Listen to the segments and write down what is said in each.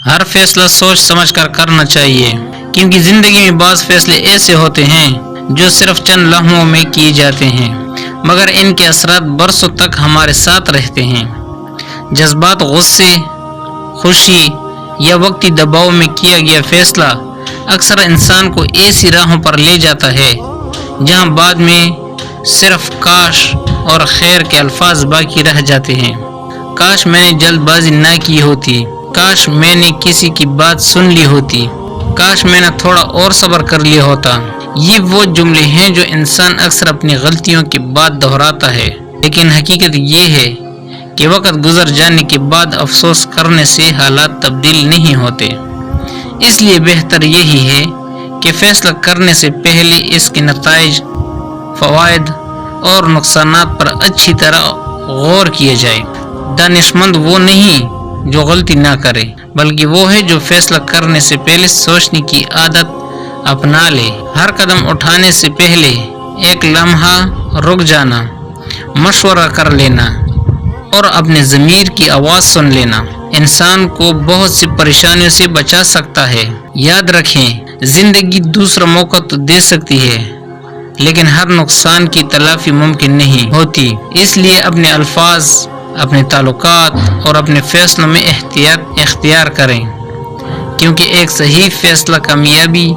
ہر فیصلہ سوچ سمجھ کر کرنا چاہیے، کیونکہ زندگی میں بعض فیصلے ایسے ہوتے ہیں جو صرف چند لمحوں میں کیے جاتے ہیں، مگر ان کے اثرات برسوں تک ہمارے ساتھ رہتے ہیں۔ جذبات، غصے، خوشی یا وقتی دباؤ میں کیا گیا فیصلہ اکثر انسان کو ایسی راہوں پر لے جاتا ہے جہاں بعد میں صرف کاش اور خیر کے الفاظ باقی رہ جاتے ہیں۔ کاش میں نے جلد بازی نہ کی ہوتی، کاش میں نے کسی کی بات سن لی ہوتی، کاش میں نے تھوڑا اور صبر کر لیا ہوتا۔ یہ وہ جملے ہیں جو انسان اکثر اپنی غلطیوں کے بعد دہراتا ہے، لیکن حقیقت یہ ہے کہ وقت گزر جانے کے بعد افسوس کرنے سے حالات تبدیل نہیں ہوتے۔ اس لیے بہتر یہی ہے کہ فیصلہ کرنے سے پہلے اس کے نتائج، فوائد اور نقصانات پر اچھی طرح غور کیا جائے۔ دانشمند وہ نہیں جو غلطی نہ کرے، بلکہ وہ ہے جو فیصلہ کرنے سے پہلے سوچنے کی عادت اپنا لے۔ ہر قدم اٹھانے سے پہلے ایک لمحہ رک جانا، مشورہ کر لینا اور اپنے ضمیر کی آواز سن لینا انسان کو بہت سی پریشانیوں سے بچا سکتا ہے۔ یاد رکھیں، زندگی دوسرا موقع تو دے سکتی ہے، لیکن ہر نقصان کی تلافی ممکن نہیں ہوتی۔ اس لیے اپنے الفاظ، اپنے تعلقات اور اپنے فیصلوں میں احتیاط اختیار کریں، کیونکہ ایک صحیح فیصلہ کامیابی،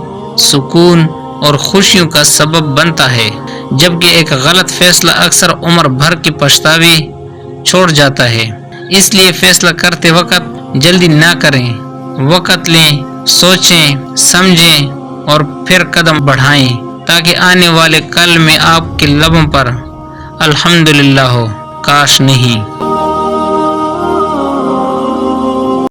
سکون اور خوشیوں کا سبب بنتا ہے، جبکہ ایک غلط فیصلہ اکثر عمر بھر کے پچھتاوے چھوڑ جاتا ہے۔ اس لیے فیصلہ کرتے وقت جلدی نہ کریں، وقت لیں، سوچیں، سمجھیں اور پھر قدم بڑھائیں، تاکہ آنے والے کل میں آپ کے لبوں پر الحمدللہ ہو، کاش نہیں۔